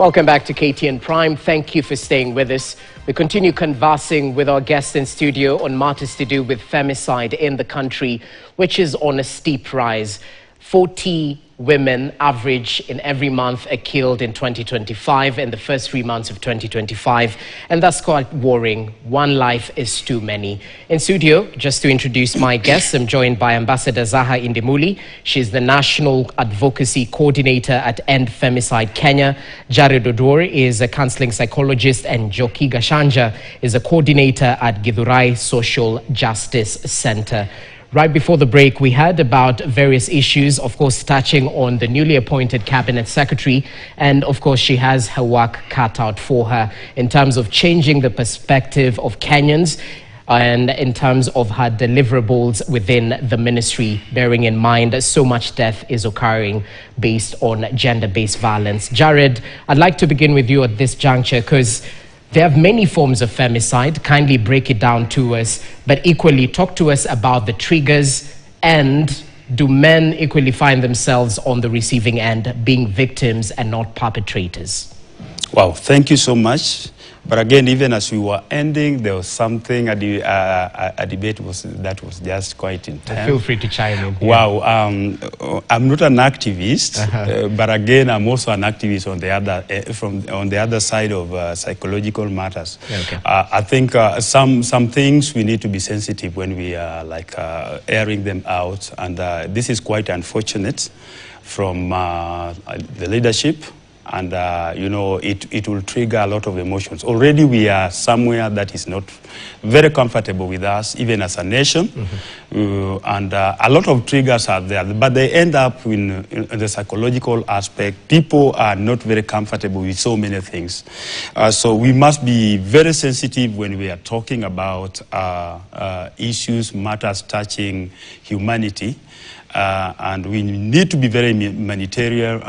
Welcome back to KTN Prime. Thank you for staying with us. We continue conversing with our guests in studio on matters to do with femicide in the country, which is on a steep rise. 40 women average in every month are killed in 2025 and the first 3 months of 2025. And that's quite worrying. One life is too many. In studio, just to introduce my guests, I'm joined by Ambassador Zaha Indimuli. She's the National Advocacy Coordinator at End Femicide Kenya. Jared Odor is a counseling psychologist, and Joki Gashanja is a coordinator at Githurai Social Justice Center. Right before the break, we heard about various issues, of course, touching on the newly appointed cabinet secretary. And of course, she has her work cut out for her in terms of changing the perspective of Kenyans and in terms of her deliverables within the ministry, bearing in mind that so much death is occurring based on gender-based violence. Jared, I'd like to begin with you at this juncture because there are many forms of femicide. Kindly break it down to us, but equally talk to us about the triggers, and do men equally find themselves on the receiving end, being victims and not perpetrators? Wow, thank you so much. But again, even as we were ending, there was something, a debate that was just quite intense. Feel free to chime in. Wow, I'm not an activist, but again, I'm also an activist on the other, on the other side of psychological matters. Okay. I think some things we need to be sensitive when we are airing them out, and this is quite unfortunate from the leadership. And, you know, it will trigger a lot of emotions. Already we are somewhere that is not very comfortable with us, even as a nation. And a lot of triggers are there, but they end up in the psychological aspect. People are not very comfortable with so many things. So we must be very sensitive when we are talking about issues, matters touching humanity. And we need to be very humanitarian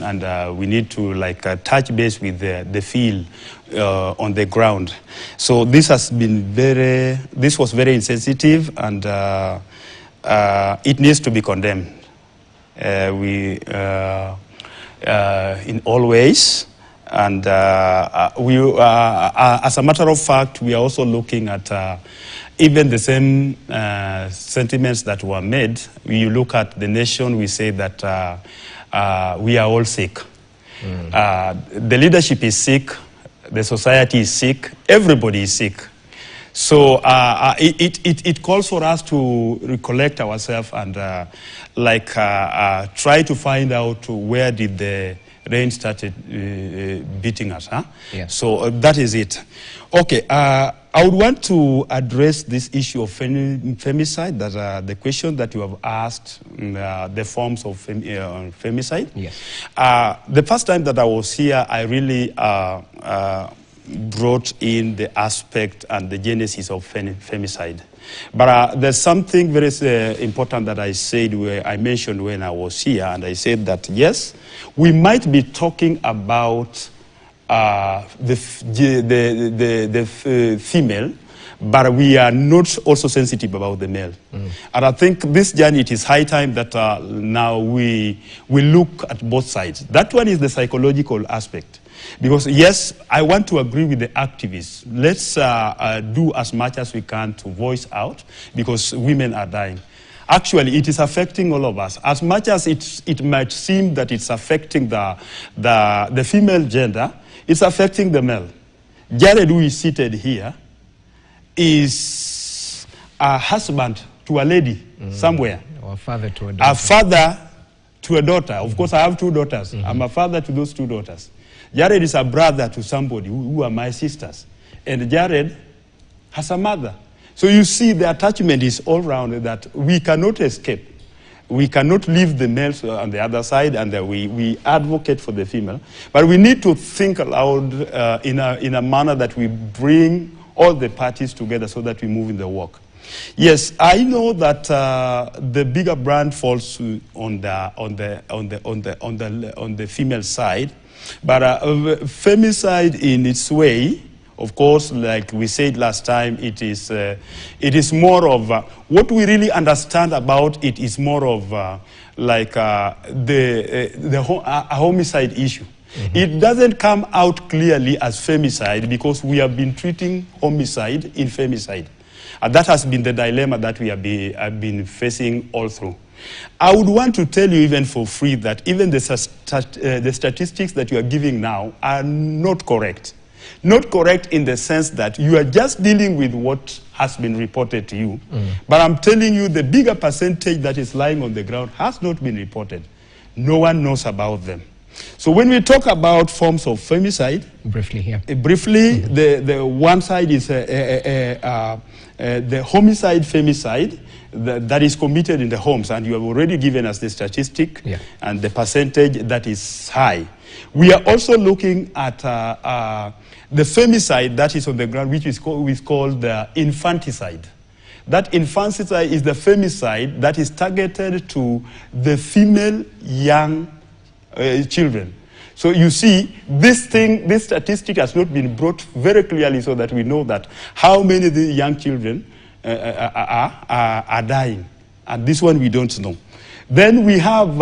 and we need to touch base with the field on the ground. So this has been this was very insensitive, and it needs to be condemned. In all ways. And as a matter of fact, we are also looking at even the same sentiments that were made. You look at the nation, we say that we are all sick. The leadership is sick, the society is sick, everybody is sick. So it calls for us to recollect ourselves and try to find out where did the rain started beating us. Yeah. So that is it. Okay, I would want to address this issue of femicide, that the question that you have asked, the forms of femicide. Yes. The first time that I was here, I really brought in the aspect and the genesis of femicide. But there's something very important that I said, where I mentioned when I was here, and I said that yes, we might be talking about the female, but we are not also sensitive about the male. And I think this journey, it is high time that now we look at both sides. That one is the psychological aspect. Because yes, I want to agree with the activists. Let's do as much as we can to voice out, because women are dying. Actually, it is affecting all of us. As much as it might seem that it's affecting the female gender, it's affecting the male. Jared, who is seated here, is a husband to a lady somewhere. Or a father to a daughter. A father to a daughter. Of course, I have 2 daughters. I'm a father to those 2 daughters. Jared is a brother to somebody who are my sisters. And Jared has a mother. So you see, the attachment is all around, that we cannot escape. We cannot leave the males on the other side, and we advocate for the female. But we need to think aloud in a manner that we bring all the parties together so that we move in the work. Yes, I know that the bigger brand falls on the female side, but femicide in its way, of course, like we said last time, it is more of what we really understand about it is more of a homicide issue. It doesn't come out clearly as femicide because we have been treating homicide in femicide. And that has been the dilemma that we have been facing all through. I would want to tell you even for free that even the statistics that you are giving now are not correct. Not correct in the sense that you are just dealing with what has been reported to you. But I'm telling you the bigger percentage that is lying on the ground has not been reported. No one knows about them. So when we talk about forms of femicide, briefly, the one side is the homicide femicide that is committed in the homes, and you have already given us the statistic and the percentage that is high. We are also looking at the femicide that is on the ground, which is called the infanticide. That infanticide is the femicide that is targeted to the female young children. So you see, this statistic has not been brought very clearly so that we know that how many of the young children are dying. And this one we don't know. Then we have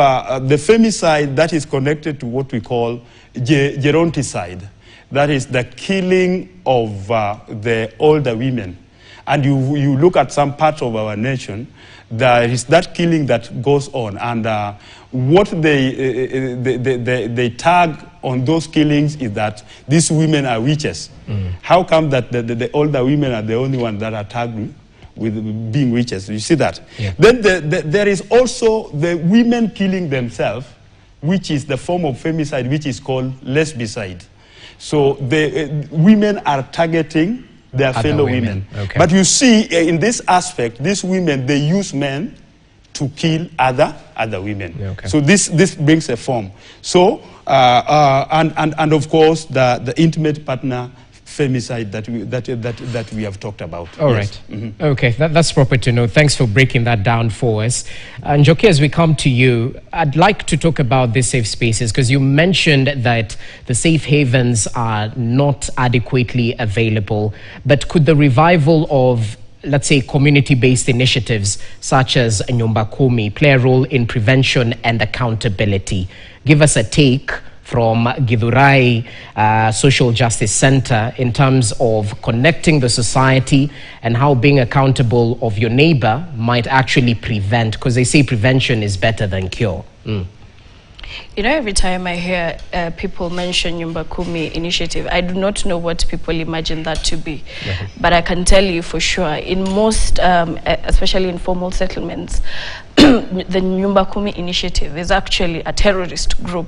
the femicide that is connected to what we call geronticide. That is the killing of the older women. And you look at some parts of our nation, there is that killing that goes on. And what they tag on those killings is that these women are witches. How come that the older women are the only ones that are tagged with being witches? You see that? Then there is also the women killing themselves, which is the form of femicide, which is called lesbicide. So the women are targeting their fellow women. But you see, in this aspect, these women, they use men to kill other women. So this brings a form. So, and of course, the intimate partner femicide that we have talked about. All right. Okay, that's proper to know. Thanks for breaking that down for us. And Njoki, as we come to you, I'd like to talk about the safe spaces, because you mentioned that the safe havens are not adequately available. But could the revival of, let's say, community-based initiatives such as Nyumba Kumi play a role in prevention and accountability? Give us a take from Githurai Social Justice Center in terms of connecting the society and how being accountable of your neighbor might actually prevent, because they say prevention is better than cure. You know, every time I hear people mention Nyumba Kumi initiative, I do not know what people imagine that to be. But I can tell you for sure, in most, especially informal settlements, the Nyumba Kumi initiative is actually a terrorist group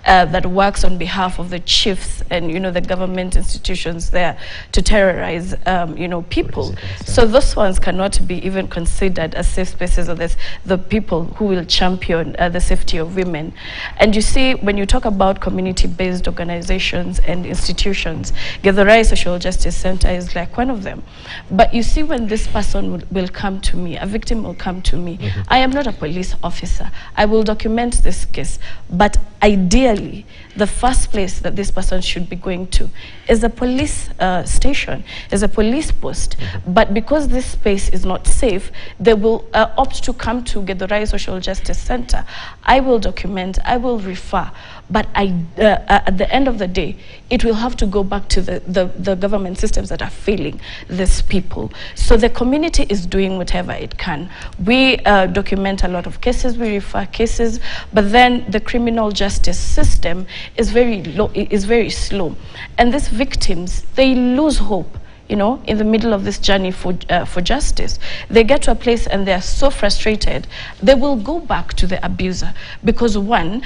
that works on behalf of the chiefs and, you know, the government institutions there to terrorize, you know, people. So those ones cannot be even considered as safe spaces, or the people who will champion the safety of women. And you see, when you talk about community-based organizations and institutions, Githurai Social Justice Center is like one of them. But you see, when this person will come to me, a victim will come to me, I am not a police officer. I will document this case. But ideally, the first place that this person should be going to is a police station, is a police post. But because this space is not safe, they will opt to come to Githurai Social Justice Center. I will document, I will refer, but at the end of the day, it will have to go back to the government systems that are failing these people. So the community is doing whatever it can. We document a lot of cases, we refer cases, but then the criminal justice system is very low, is very slow. And these victims, they lose hope, you know, in the middle of this journey for justice. They get to a place and they're so frustrated, they will go back to the abuser. Because one,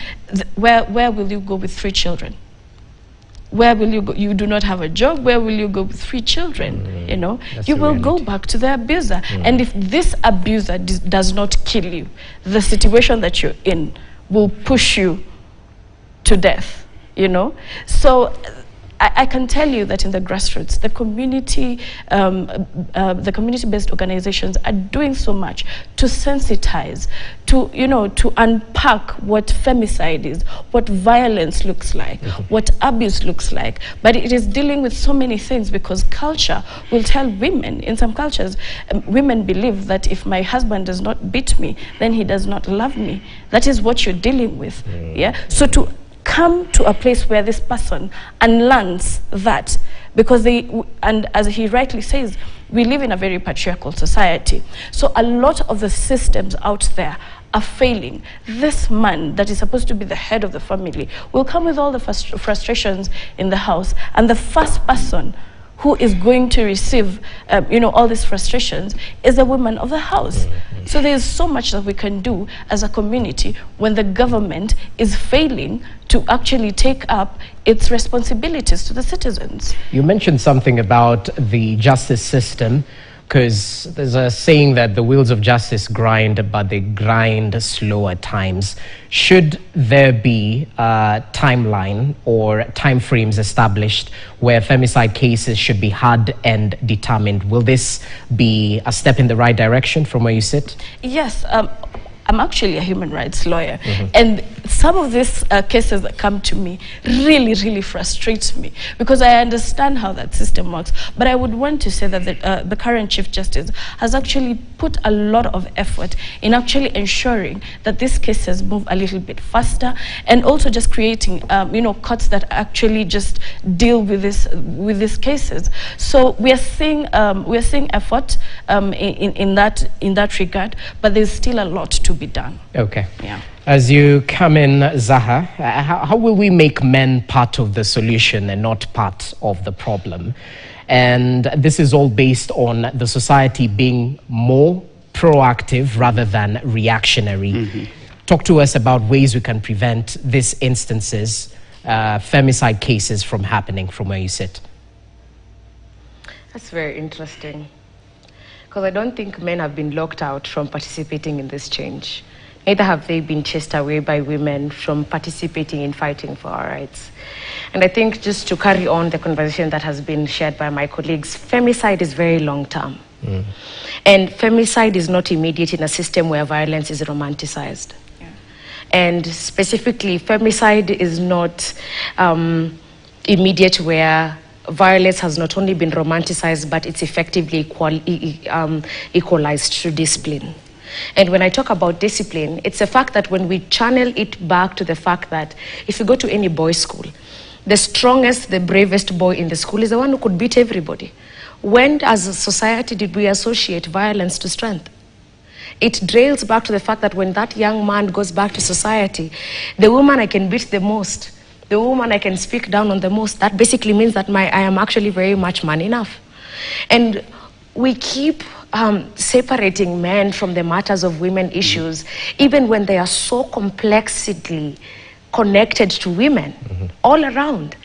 where will you go with 3 children? Where will you go? You do not have a job. Where will you go with 3 children? You know, you will go back to the abuser. And if this abuser does not kill you, the situation that you're in will push you to death, you know? So I can tell you that in the grassroots, the community-based organizations are doing so much to sensitize, to, you know, to unpack what femicide is, what violence looks like, what abuse looks like. But it is dealing with so many things, because culture will tell women, in some cultures, women believe that if my husband does not beat me, then he does not love me. That is what you're dealing with. Yeah. So to come to a place where this person unlearns that, because and as he rightly says, we live in a very patriarchal society. So a lot of the systems out there are failing. This man that is supposed to be the head of the family will come with all the frustrations in the house, and the first person who is going to receive, all these frustrations is the woman of the house. So there's so much that we can do as a community when the government is failing to actually take up its responsibilities to the citizens. You mentioned something about the justice system, because there's a saying that the wheels of justice grind, but they grind slow at times. Should there be a timeline or timeframes established where femicide cases should be had and determined? Will this be a step in the right direction from where you sit? Yes. I'm actually a human rights lawyer, and some of these cases that come to me really, really frustrates me, because I understand how that system works. But I would want to say that the current Chief Justice has actually put a lot of effort in actually ensuring that these cases move a little bit faster, and also just creating, courts that actually just deal with these cases. So we are seeing effort in that regard, but there's still a lot to be done. Okay. Yeah. As you come in, Zaha, how will we make men part of the solution and not part of the problem? And this is all based on the society being more proactive rather than reactionary. Talk to us about ways we can prevent these instances, femicide cases, from happening from where you sit. That's very interesting, because I don't think men have been locked out from participating in this change. Neither have they been chased away by women from participating in fighting for our rights. And I think, just to carry on the conversation that has been shared by my colleagues, femicide is very long term. And femicide is not immediate in a system where violence is romanticized. And specifically, femicide is not immediate where violence has not only been romanticized, but it's effectively equalized through discipline. And when I talk about discipline, it's the fact that when we channel it back to the fact that if you go to any boys' school, the strongest, the bravest boy in the school is the one who could beat everybody. When, as a society, did we associate violence to strength? It trails back to the fact that when that young man goes back to society, the woman I can beat the most, the woman I can speak down on the most, that basically means that I am actually very much man enough. And we keep separating men from the matters of women issues, even when they are so complexly connected to women all around.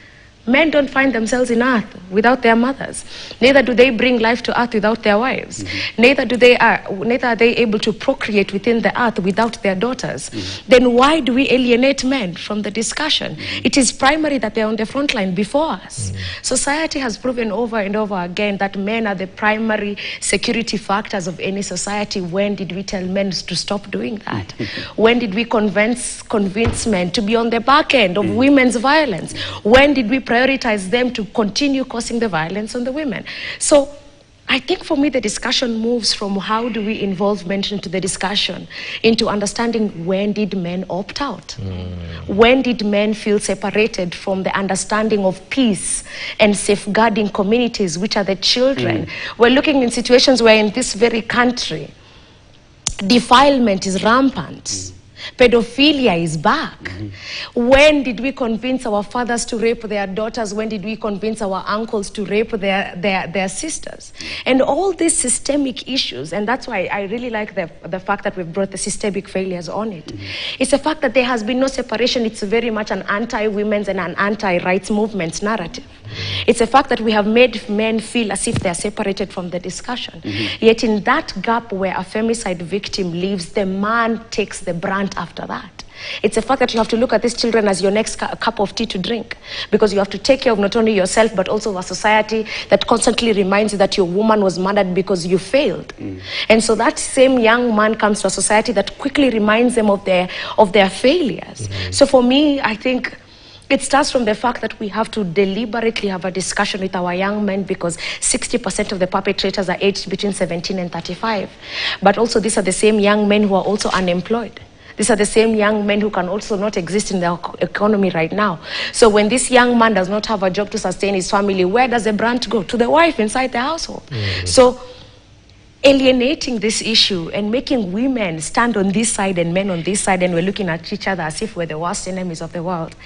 Men don't find themselves in earth without their mothers. Neither do they bring life to earth without their wives. Neither are they able to procreate within the earth without their daughters. Then why do we alienate men from the discussion? It is primary that they're on the front line before us. Society has proven over and over again that men are the primary security factors of any society. When did we tell men to stop doing that? When did we convince men to be on the back end of women's violence? When did we prioritize them to continue causing the violence on the women? So I think for me the discussion moves from how do we involve men into the discussion into understanding when did men opt out? When did men feel separated from the understanding of peace and safeguarding communities, which are the children? We're looking in situations where in this very country defilement is rampant. Pedophilia is back. When did we convince our fathers to rape their daughters? When did we convince our uncles to rape their sisters? And all these systemic issues, and that's why I really like the fact that we've brought the systemic failures on it. It's the fact that there has been no separation. It's very much an anti-women's and an anti-rights movement narrative. It's the fact that we have made men feel as if they're separated from the discussion. Yet in that gap where a femicide victim lives, the man takes the brunt after that. It's a fact that you have to look at these children as your next cup of tea to drink, because you have to take care of not only yourself but also a society that constantly reminds you that your woman was murdered because you failed. And so that same young man comes to a society that quickly reminds them of their failures. So for me, I think it starts from the fact that we have to deliberately have a discussion with our young men, because 60% of the perpetrators are aged between 17 and 35. But also these are the same young men who are also unemployed. These are the same young men who can also not exist in the economy right now. So when this young man does not have a job to sustain his family, where does the brunt go? To the wife inside the household. So alienating this issue and making women stand on this side and men on this side, and we're looking at each other as if we're the worst enemies of the world.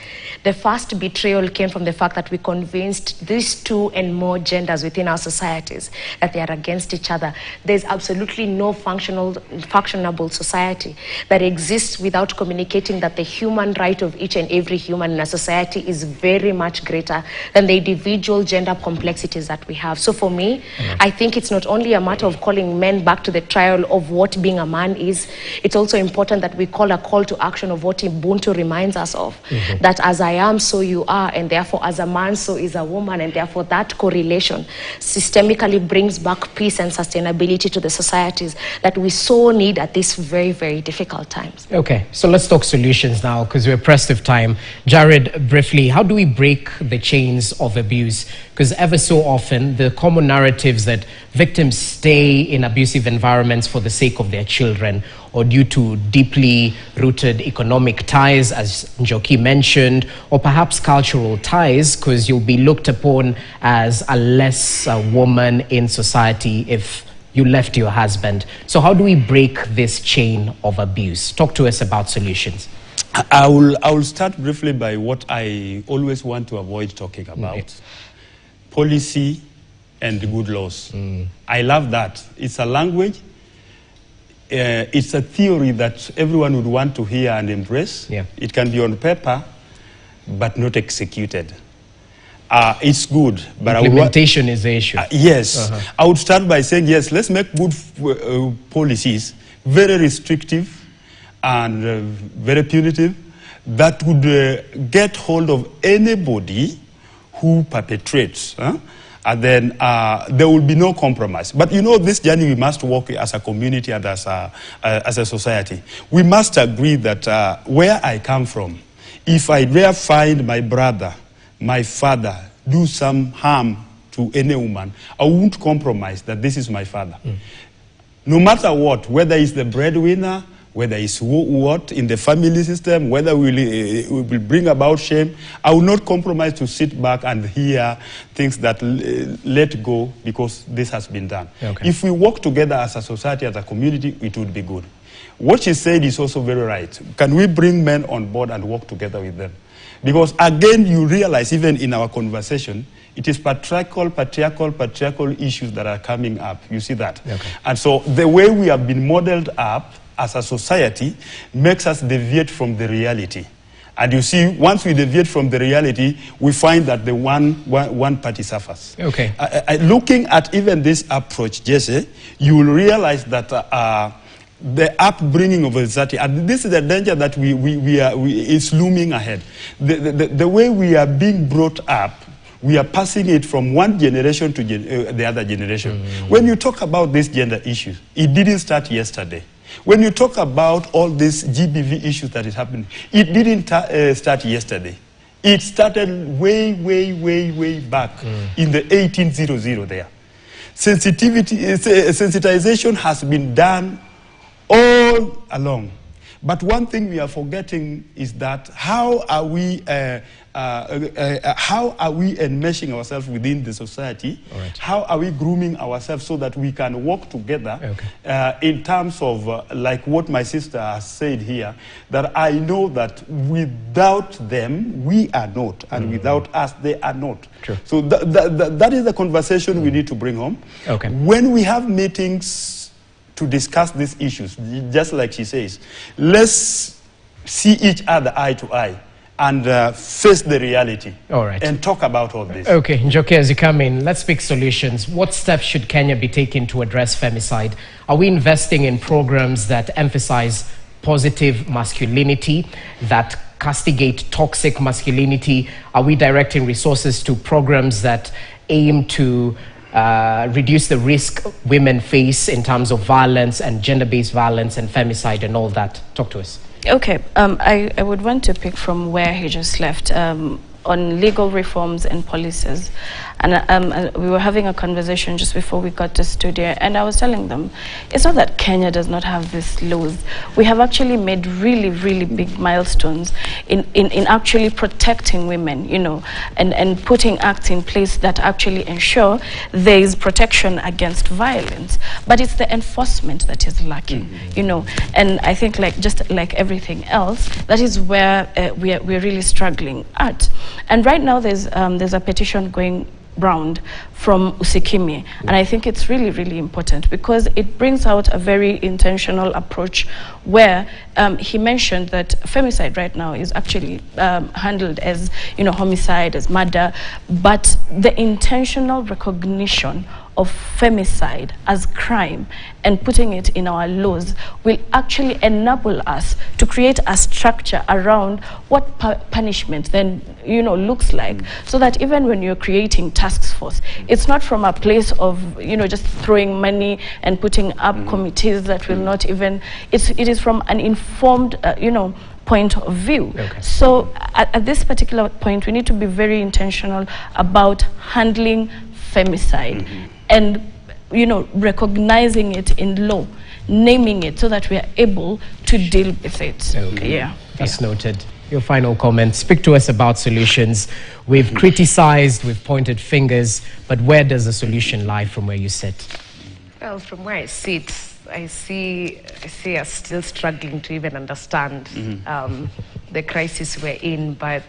The first betrayal came from the fact that we convinced these two and more genders within our societies that they are against each other. There's absolutely no functionable society that exists without communicating that the human right of each and every human in a society is very much greater than the individual gender complexities that we have. So for me, I think it's not only a matter of calling men back to the trial of what being a man is. It's also important that we call a call to action of what Ubuntu reminds us of, that as I am, so you are, and therefore as a man, so is a woman, and therefore that correlation systemically brings back peace and sustainability to the societies that we so need at these very, very difficult times. Okay, so let's talk solutions now, because we're pressed of time. Jared, briefly, how do we break the chains of abuse? Because ever so often, the common narratives that victims stay in abusive environments for the sake of their children or due to deeply rooted economic ties, as Njoki mentioned, or perhaps cultural ties, because you'll be looked upon as a less woman in society if you left your husband. So how do we break this chain of abuse? Talk to us about solutions. I will start briefly by what I always want to avoid talking about. Policy and good laws. I love that. It's a language. It's a theory that everyone would want to hear and embrace. It can be on paper, but not executed. It's good, but implementation is the issue. Yes. I would start by saying, yes, let's make good policies, very restrictive and very punitive, that would get hold of anybody who perpetrates. And then there will be no compromise. But you know, this journey we must walk as a community and as a society. We must agree that where I come from, if I dare find my brother, my father, do some harm to any woman, I won't compromise that this is my father. No matter what, whether it's the breadwinner, whether it's what in the family system, whether we will bring about shame, I will not compromise to sit back and hear things that let go because this has been done. If we work together as a society, as a community, it would be good. What she said is also very right. Can we bring men on board and work together with them? Because again, you realize even in our conversation, it is patriarchal issues that are coming up. You see that? And so the way we have been modeled up as a society makes us deviate from the reality. And you see, once we deviate from the reality, we find that the one party suffers. Looking at even this approach, Jesse, you will realize that the upbringing of a society, and this is the danger that is looming ahead. The way we are being brought up, we are passing it from one generation to the other generation. When you talk about these gender issues, it didn't start yesterday. When you talk about all these GBV issues that is happening, it didn't start yesterday. It started way back in the 1800 there. Sensitization has been done all along. But one thing we are forgetting is that how are we enmeshing ourselves within the society? How are we grooming ourselves so that we can work together in terms of, like what my sister has said here, that I know that without them, we are not, and without us, they are not. So that is the conversation we need to bring home. When we have meetings to discuss these issues, just like she says, let's see each other eye to eye and face the reality and talk about all this. Okay, Njoki, as you come in, let's pick solutions. What steps should Kenya be taking to address femicide? Are we investing in programs that emphasize positive masculinity, that castigate toxic masculinity? Are we directing resources to programs that aim to reduce the risk women face in terms of violence and gender-based violence and femicide and all that? Talk to us. Okay, I would want to pick from where he just left. on legal reforms and policies. And we were having a conversation just before we got to studio, and I was telling them, it's not that Kenya does not have these laws. We have actually made really, really big milestones in actually protecting women, you know, and putting acts in place that actually ensure there is protection against violence. But it's the enforcement that is lacking, you know. And I think, like just like everything else, that is where we're really struggling at. And right now there's a petition going round from Usikimi, and I think it's really, really important because it brings out a very intentional approach where he mentioned that femicide right now is actually handled as, you know, homicide, as murder, but the intentional recognition of femicide as crime and putting it in our laws will actually enable us to create a structure around what punishment then, you know, looks like, so that even when you're creating task force, it's not from a place of, you know, just throwing money and putting up committees that will not even, it is from an informed, you know, point of view. Okay. So at this particular point, we need to be very intentional about handling femicide and, you know, recognizing it in law, naming it so that we are able to deal with it. Okay. Yeah. That's noted. Your final comment. Speak to us about solutions. We've criticized, we've pointed fingers, but where does the solution lie from where you sit? Well, from where I sit, I see us still struggling to even understand the crisis we're in, but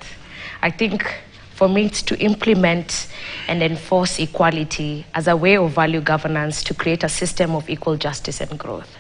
I think for me it's to implement and enforce equality as a way of value governance to create a system of equal justice and growth.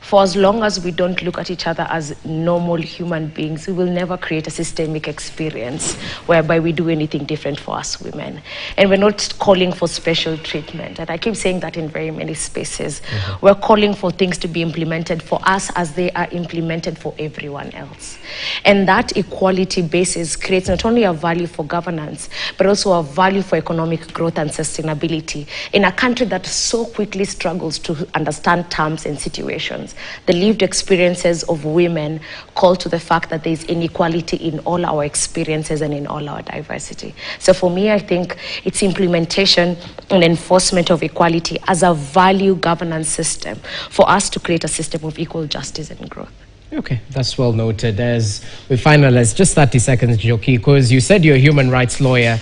For as long as we don't look at each other as normal human beings, we will never create a systemic experience whereby we do anything different for us women. And we're not calling for special treatment. And I keep saying that in very many spaces. We're calling for things to be implemented for us as they are implemented for everyone else. And that equality basis creates not only a value for governance, but also a value for economic growth and sustainability in a country that so quickly struggles to understand terms and situations. The lived experiences of women call to the fact that there is inequality in all our experiences and in all our diversity. So for me, I think it's implementation and enforcement of equality as a value governance system for us to create a system of equal justice and growth. Okay, that's well noted. As we finalize, just 30 seconds, Joki, because you said you're a human rights lawyer.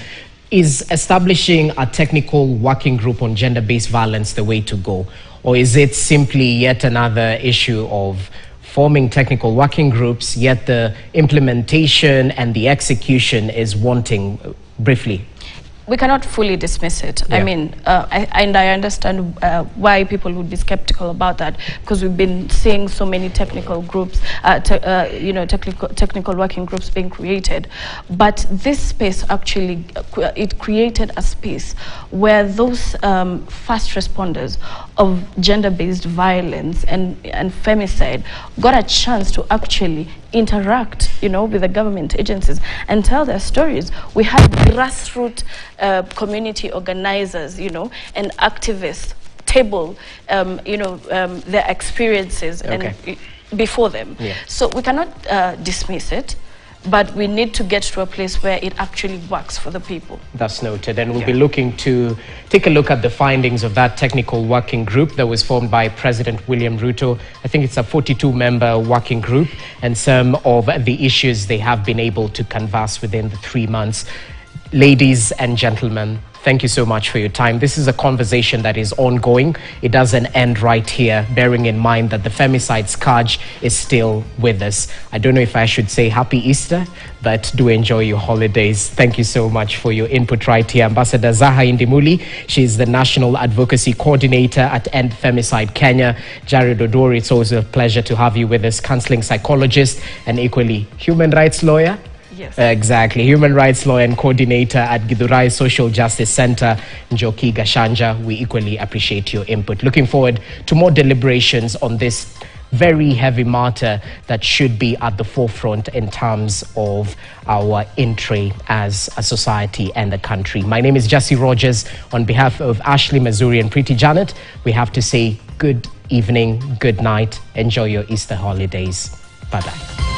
Is establishing a technical working group on gender-based violence the way to go? Or is it simply yet another issue of forming technical working groups, yet the implementation and the execution is wanting? Briefly. We cannot fully dismiss it. Yeah. I mean, I understand why people would be skeptical about that, because we've been seeing so many technical groups, you know, technical working groups being created. But this space actually, it created a space where those fast responders of gender-based violence and femicide got a chance to actually interact, you know, with the government agencies and tell their stories. We had grassroots community organizers, you know, and activists table, you know, their experiences and before them. Yeah. So we cannot dismiss it, but we need to get to a place where it actually works for the people. That's noted. And we'll be looking to take a look at the findings of that technical working group that was formed by President William Ruto. I think it's a 42-member working group, and some of the issues they have been able to canvass within the 3 months. Ladies and gentlemen, thank you so much for your time. This is a conversation that is ongoing. It doesn't end right here, bearing in mind that the femicide scourge is still with us. I don't know if I should say Happy Easter, but do enjoy your holidays. Thank you so much for your input right here. Ambassador Zaha Indimuli, she's the National Advocacy Coordinator at End Femicide Kenya. Jared Odori, it's always a pleasure to have you with us, counseling psychologist and equally human rights lawyer. Yes. Exactly. Human rights lawyer and coordinator at Githurai Social Justice Center, Njoki Gashanja. We equally appreciate your input. Looking forward to more deliberations on this very heavy matter that should be at the forefront in terms of our entry as a society and the country. My name is Jesse Rogers. On behalf of Ashley Mazuri and Preeti Janet, we have to say good evening, good night. Enjoy your Easter holidays. Bye-bye.